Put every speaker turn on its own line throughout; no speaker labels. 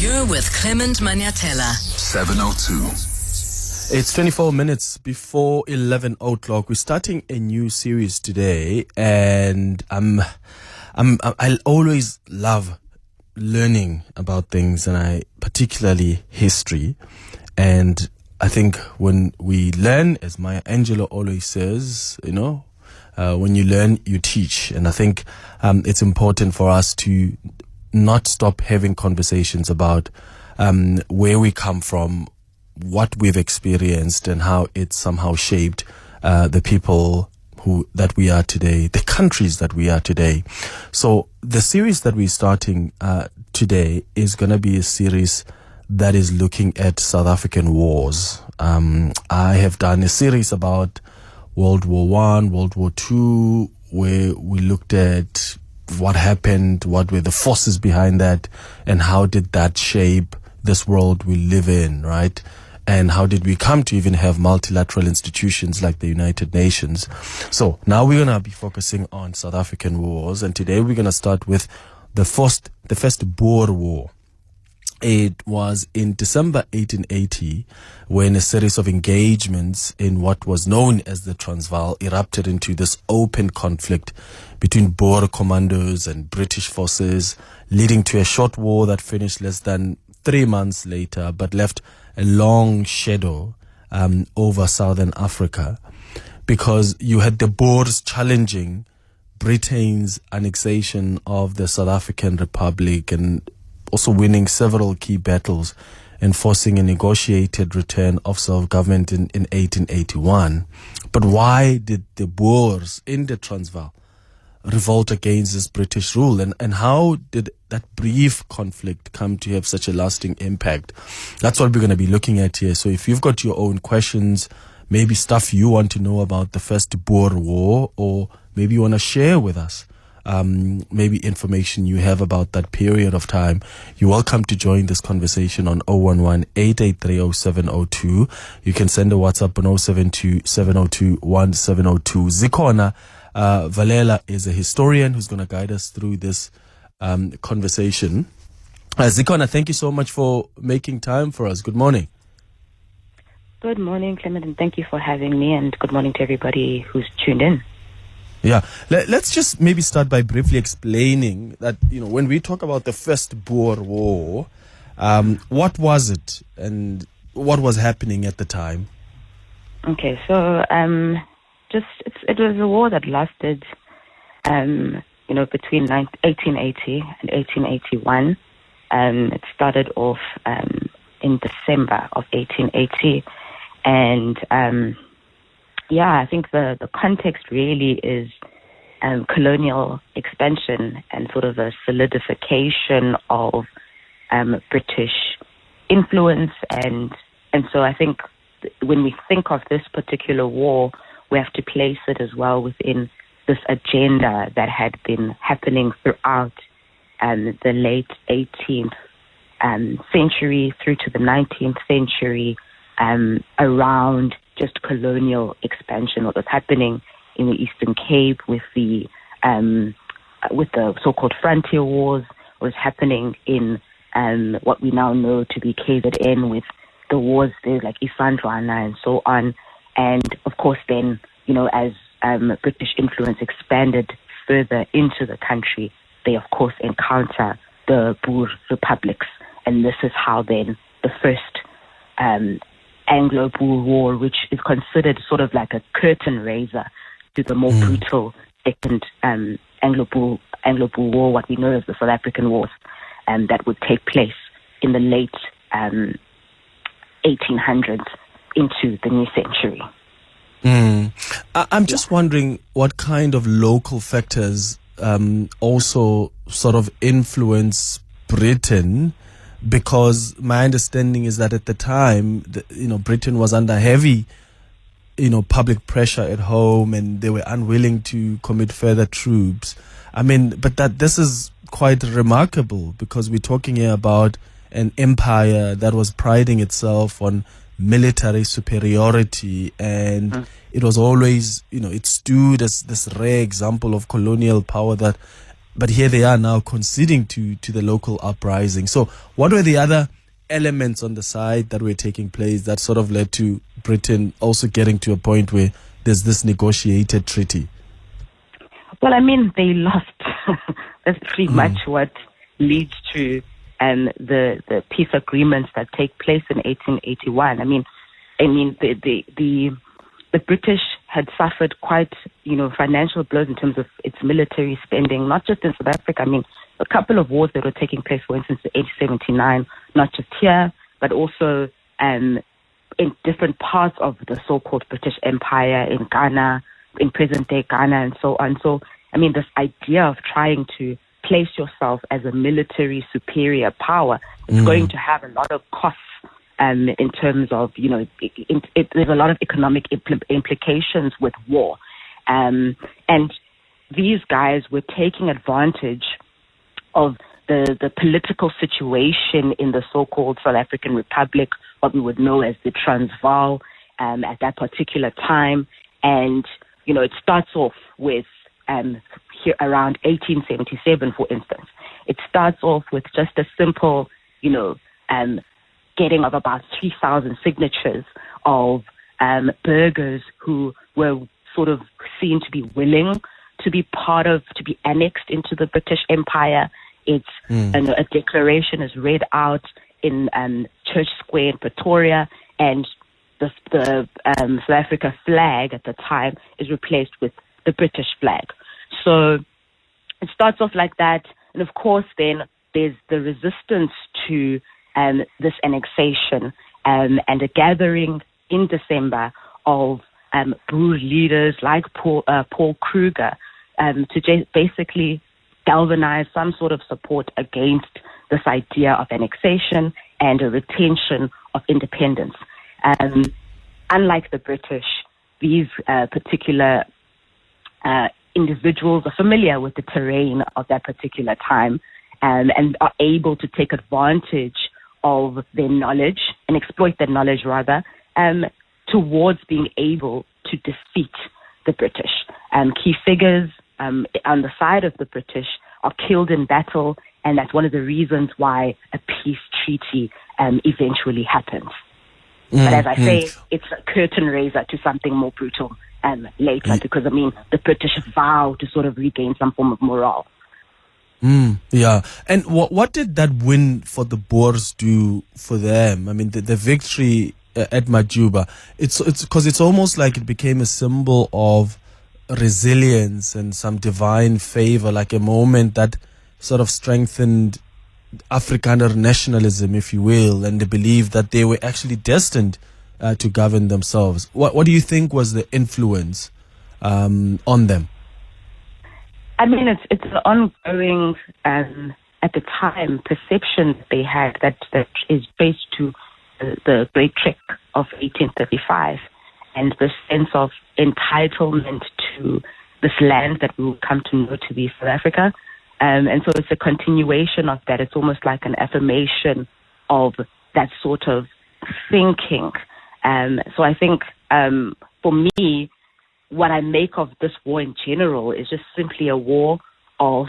You're with Clement Manyathela.
702.
It's 24 minutes before 11 o'clock. We're starting a new series today, and I always love learning about things, and I particularly history. And I think when we learn, as Maya Angelou always says, when you learn, you teach. And I think it's important for us to not stop having conversations about where we come from, what we've experienced, and how it's somehow shaped the people that we are today, the countries that we are today. So the series that we're starting today is going to be a series that is looking at South African wars. I have done a series about World War One, World War Two, where we looked at what happened, what were the forces behind that, and how did that shape this world we live in, right? And how did we come to even have multilateral institutions like the United Nations? So now we're going to be focusing on South African wars, and today we're going to start with the first Boer War. It was in December 1880 when a series of engagements in what was known as the Transvaal erupted into this open conflict between Boer commandos and British forces, leading to a short war that finished less than 3 months later, but left a long shadow over Southern Africa, because you had the Boers challenging Britain's annexation of the South African Republic and also winning several key battles and forcing a negotiated return of self-government in 1881. But why did the Boers in the Transvaal revolt against this British rule, and how did that brief conflict come to have such a lasting impact? That's what we're going to be looking at here. So if you've got your own questions, maybe stuff you want to know about the first Boer War, or maybe you want to share with us maybe information you have about that period of time, you're welcome to join this conversation on 011-883-0702. You can send a WhatsApp on 072-702-1702. Zikhona Valela is a historian who's going to guide us through this conversation. Zikhona, thank you so much for making time for us. Good morning.
Good morning, Clement, and thank you for having me, and good morning to everybody who's tuned in.
Yeah, let's just maybe start by briefly explaining that, when we talk about the first Boer War, what was it and what was happening at the time?
Okay, so it was a war that lasted, between 1880 and 1881. It started off in December of 1880, and I think the context really is colonial expansion and sort of a solidification of British influence, and so I think when we think of this particular war, we have to place it as well within this agenda that had been happening throughout the late 18th century through to the 19th century, around just colonial expansion, what was happening in the Eastern Cape with the so-called frontier wars, what was happening in what we now know to be KZN with the wars there like Isandlwana and so on. And of course then, as British influence expanded further into the country, they of course encounter the Boer republics. And this is how then the first Anglo-Boer War, which is considered sort of like a curtain raiser to the more brutal second Anglo-Boer War, what we know as the South African Wars, that would take place in the late 1800s into the new century.
I'm just wondering what kind of local factors also sort of influence Britain, because my understanding is that at the time, Britain was under heavy, public pressure at home, and they were unwilling to commit further troops. But this is quite remarkable, because we're talking here about an empire that was priding itself on military superiority, and it was always, it stood as this rare example of colonial power that but here they are now conceding to the local uprising. So what were the other elements on the side that were taking place that sort of led to Britain also getting to a point where there's this negotiated treaty?
Well, I mean, they lost. That's pretty much what leads to the peace agreements that take place in 1881. I mean, the British had suffered quite, financial blows in terms of its military spending, not just in South Africa. I mean, a couple of wars that were taking place, for instance, in 1879, not just here, but also in different parts of the so-called British Empire, in Ghana, in present-day Ghana, and so on. So, I mean, this idea of trying to place yourself as a military superior power is going to have a lot of costs in terms of, there's a lot of economic implications with war. And these guys were taking advantage of the political situation in the so-called South African Republic, what we would know as the Transvaal, at that particular time. And, it starts off with here around 1877, for instance. It starts off with just a simple, getting of about 3,000 signatures of burghers who were sort of seen to be willing to be annexed into the British Empire. It's a declaration is read out in Church Square in Pretoria, and the South Africa flag at the time is replaced with the British flag. So it starts off like that, and of course then there's the resistance to this annexation and a gathering in December of Boer leaders like Paul Kruger to basically galvanize some sort of support against this idea of annexation and a retention of independence. Unlike the British, these particular individuals are familiar with the terrain of that particular time and are able to take advantage of their knowledge and exploit their knowledge rather towards being able to defeat the British. Key figures on the side of the British are killed in battle, and that's one of the reasons why a peace treaty eventually happens. But as I say, it's a curtain raiser to something more brutal later, because, the British vow to sort of regain some form of morale.
Yeah. And what did that win for the Boers do for them? I mean, the victory at Majuba, it's because it's almost like it became a symbol of resilience and some divine favor, like a moment that sort of strengthened Afrikaner nationalism, if you will, and the belief that they were actually destined to govern themselves. What do you think was the influence on them?
I mean, it's an ongoing, at the time, perception they had that is based to the Great Trek of 1835 and the sense of entitlement to this land that we will come to know to be South Africa. And so it's a continuation of that. It's almost like an affirmation of that sort of thinking. So I think for me, what I make of this war in general is just simply a war of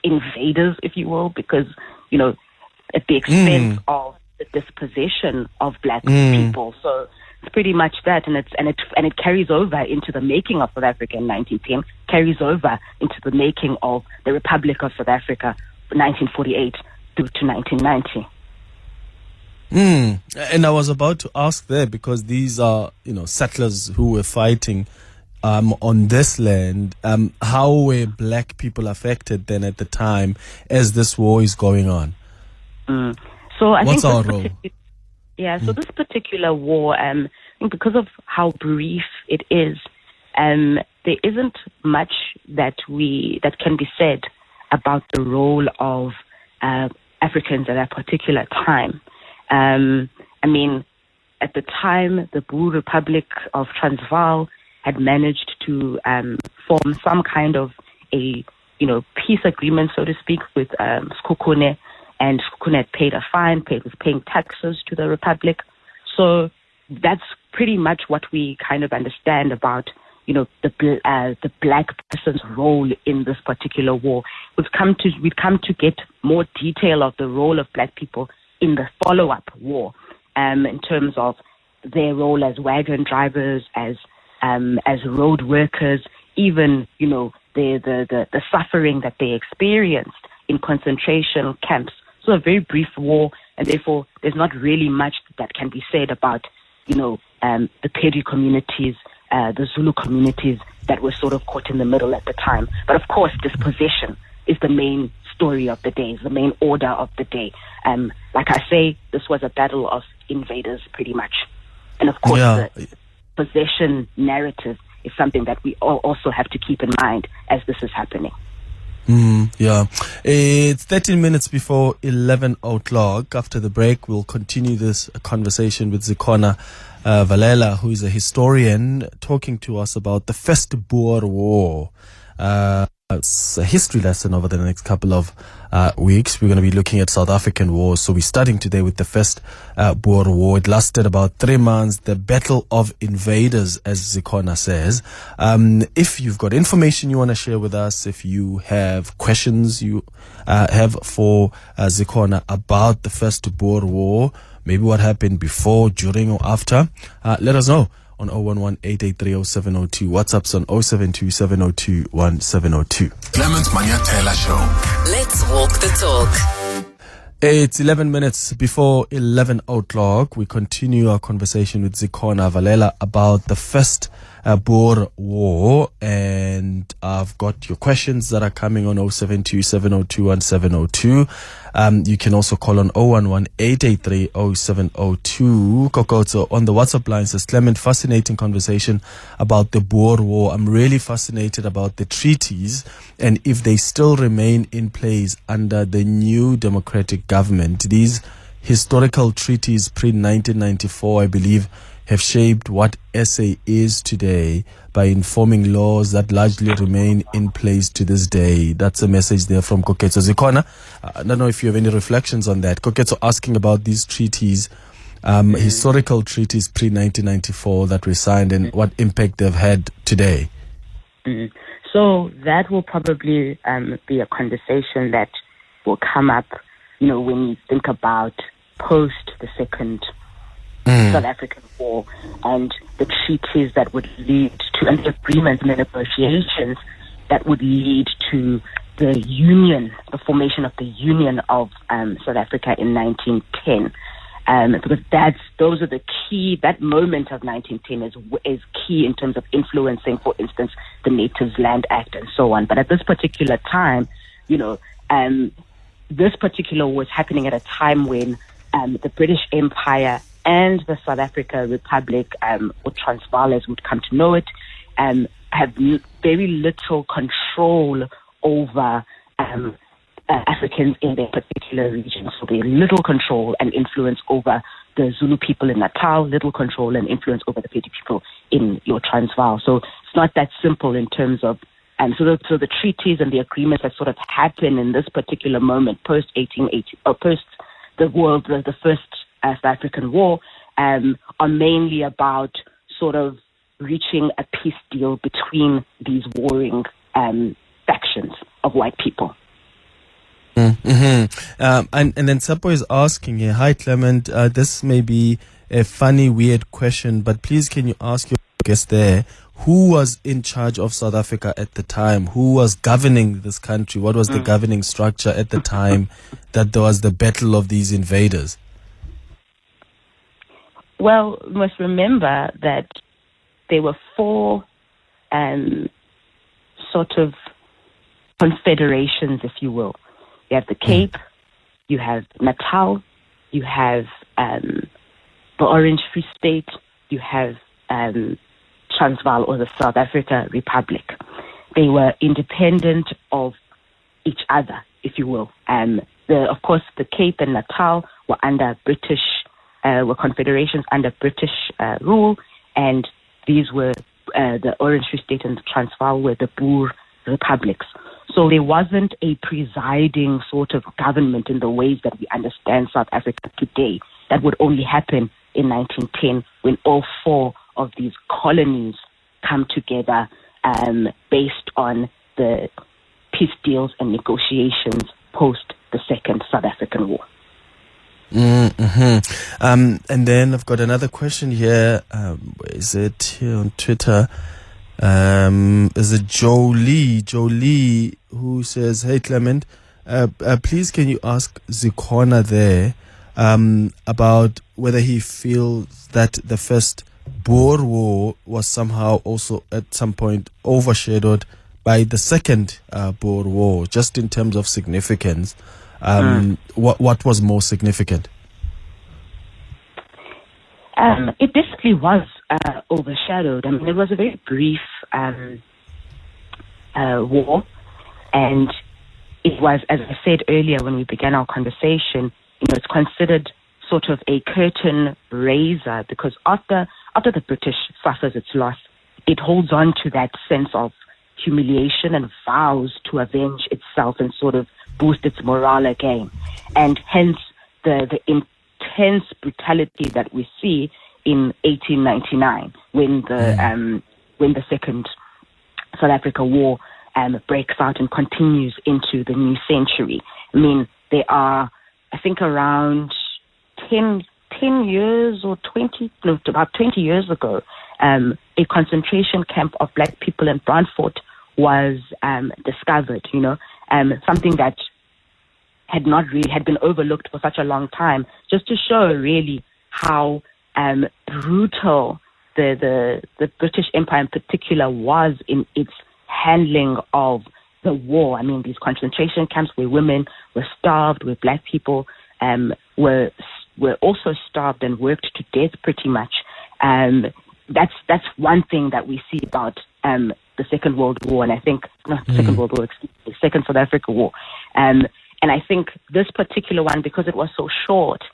invaders, if you will, because, at the expense of the dispossession of black people. So it's pretty much that, and it carries over into the making of South Africa in 1910, carries over into the making of the Republic of South Africa, 1948 through to 1990.
And I was about to ask there, because these are, settlers who were fighting on this land. How were black people affected then at the time as this war is going on?
So I
What's
think
our role?
So this particular war, I think because of how brief it is, there isn't much that can be said about the role of Africans at that particular time. At the time, the Boer Republic of Transvaal had managed to form some kind of a peace agreement, so to speak, with Zikhona, and Zikhona had paid a fine, was paying taxes to the Republic. So that's pretty much what we kind of understand about, the black person's role in this particular war. We've come to get more detail of the role of black people in the follow-up war, in terms of their role as wagon drivers, as road workers, even the suffering that they experienced in concentration camps. So a very brief war, and therefore there's not really much that can be said about the Pedi communities, the Zulu communities that were sort of caught in the middle at the time. But of course, dispossession is the main story of the day, is the main order of the day. Like I say, this was a battle of invaders, pretty much. And of course, the possession narrative is something that we all also have to keep in mind as this is happening.
It's 13 minutes before 11 o'clock. After the break, we'll continue this conversation with Zikhona Valela, who is a historian, talking to us about the first Boer War. It's a history lesson over the next couple of weeks. We're going to be looking at South African wars. So we're starting today with the first Boer War. It lasted about 3 months. The battle of invaders, as Zikhona says. If you've got information you want to share with us, if you have questions you have for Zikhona about the first Boer War, maybe what happened before, during, or after, let us know on 011-883-0702. WhatsApp's on 072-702-1702.
Clement Manyathela Show.
Let's walk the talk.
It's 11 minutes before 11 o'clock. We continue our conversation with Zikhona Valela about the first Boer War, and I've got your questions that are coming on 072-702-1702. You can also call on 011-883-0702. Kokotso on the WhatsApp line says, Clement, fascinating conversation about the Boer War. I'm really fascinated about the treaties and if they still remain in place under the new democratic government. These historical treaties pre-1994, I believe, have shaped what SA is today by informing laws that largely remain in place to this day. That's a message there from Koketso. Zikhona, I don't know if you have any reflections on that. Koketso asking about these treaties, historical treaties pre-1994 that were signed and what impact they've had today.
So that will probably be a conversation that will come up, when you think about post the second South African War and the treaties that would lead to, and the agreements and the negotiations that would lead to the union, the formation of the Union of South Africa in 1910. Because those are the key, that moment of 1910 is key in terms of influencing, for instance, the Natives Land Act and so on. But at this particular time, this particular war was happening at a time when the British Empire and the South Africa Republic, or Transvaal as we'd come to know it, have very little control over Africans in their particular region. So they have little control and influence over the Zulu people in Natal, little control and influence over the Pedi people in your Transvaal. So it's not that simple in terms of, so the treaties and the agreements that sort of happen in this particular moment, post 1880, or post the first South African War, are mainly about sort of reaching a peace deal between these warring factions of white people.
And then Sapo is asking here, hi Clement, this may be a funny, weird question, but please can you ask your guest there, who was in charge of South Africa at the time? Who was governing this country? What was the governing structure at the time that there was the battle of these invaders?
Well, we must remember that there were four sort of confederations, if you will. You have the Cape, you have Natal, you have the Orange Free State, you have Transvaal, or the South Africa Republic. They were independent of each other, if you will. Of course, the Cape and Natal were under British, were confederations under British rule, and these were the Orange Free State and the Transvaal were the Boer republics. So there wasn't a presiding sort of government in the ways that we understand South Africa today. That would only happen in 1910 when all four of these colonies come together based on the peace deals and negotiations post the Second South African War.
And then I've got another question here. Where is it? Here on Twitter. Is it Jolie? Jolie, who says, "Hey Clement, please can you ask Zikhona there about whether he feels that the first Boer War was somehow also at some point overshadowed by the second Boer War, just in terms of significance. What was more significant?"
It definitely was overshadowed. I mean, it was a very brief war, and it was, as I said earlier when we began our conversation, it's considered sort of a curtain raiser, because after the British suffers its loss, it holds on to that sense of humiliation and vows to avenge itself and sort of boost its morale again, and hence the intense brutality that we see in 1899 when the Second South Africa War breaks out and continues into the new century. I mean, there are, I think, around 10 years or 20, no, about 20 years ago, a concentration camp of black people in Brandfort was discovered, something that had been overlooked for such a long time, just to show really how brutal the British Empire in particular was in its handling of the war. I mean, these concentration camps where women were starved, where black people were also starved and worked to death pretty much. That's one thing that we see about the Second World War, and I think not the Second World War, excuse me, the Second South Africa War. And I think this particular one, because it was so short,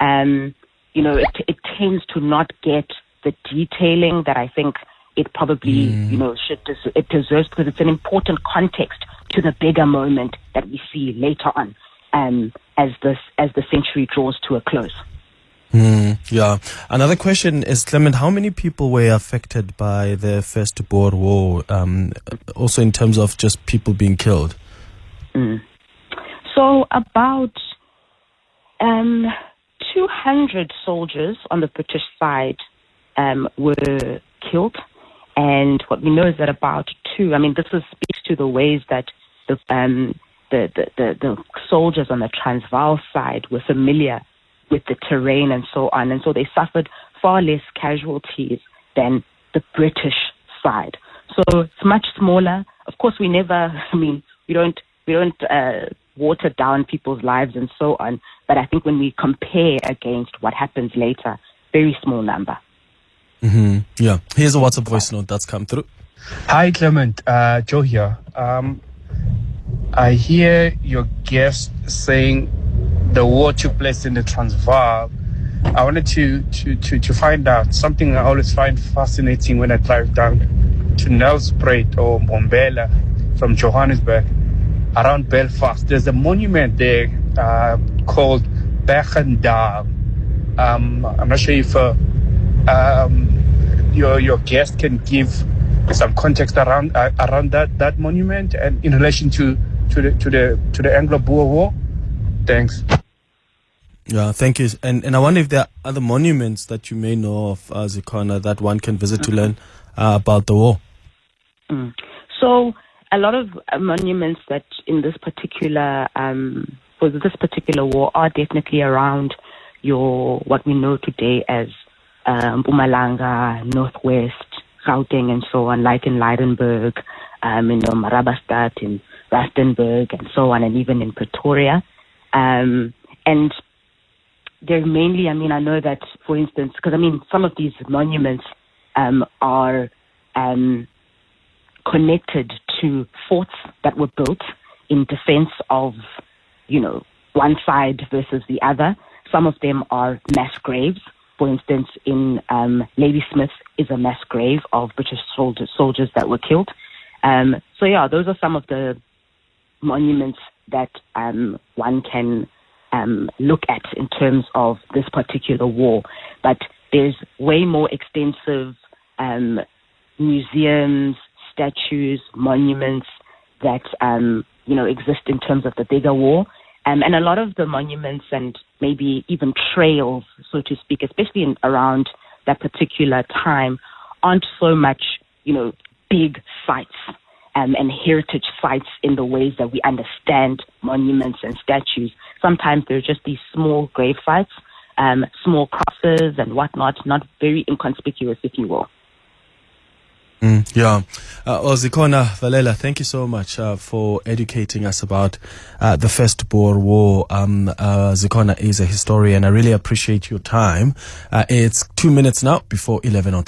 it tends to not get the detailing that I think it probably, it deserves, because it's an important context to the bigger moment that we see later on, as the century draws to a close.
Yeah. Another question is, Clement, how many people were affected by the First Boer War, also in terms of just people being killed?
So about 200 soldiers on the British side were killed, and what we know is that about this speaks to the ways that the soldiers on the Transvaal side were familiar with the terrain and so on, and so they suffered far less casualties than the British side. So it's much smaller. Of course, we don't water down people's lives and so on, but I think when we compare against what happens later, very small number.
Yeah. Here's a WhatsApp voice note that's come through.
Hi, Clement. Joe here. I hear your guest saying the war took place in the Transvaal. I wanted to find out something I always find fascinating when I drive down to Nelspruit or Mbombela from Johannesburg around Belfast. There's a monument there called Bergendal. I'm not sure if your guest can give some context around that monument and in relation to the Anglo-Boer War. Thanks.
Yeah, thank you. And I wonder if there are other monuments that you may know of, Zikhona, that one can visit to learn about the war.
So a lot of monuments that in this particular for this particular war are definitely around what we know today as Mpumalanga, Northwest, Gauteng, and so on, like in Lydenburg, in Marabastad, in Rustenburg, and so on, and even in Pretoria. And they're mainly, I know that, for instance, because some of these monuments are connected to forts that were built in defense of, one side versus the other. Some of them are mass graves. For instance, in Ladysmith is a mass grave of British soldiers that were killed. So yeah, those are some of the monuments that one can look at in terms of this particular war. But there's way more extensive museums, statues, monuments that, exist in terms of the bigger war. And a lot of the monuments and maybe even trails, so to speak, especially around that particular time, aren't so much, big sites and heritage sites in the ways that we understand monuments and statues. Sometimes they're just these small grave sites, small crosses and whatnot, not very inconspicuous, if you will.
Yeah. Zikhona Valela, thank you so much for educating us about the First Boer War. Zikhona is a historian. I really appreciate your time. It's 2 minutes now before 11 o'clock.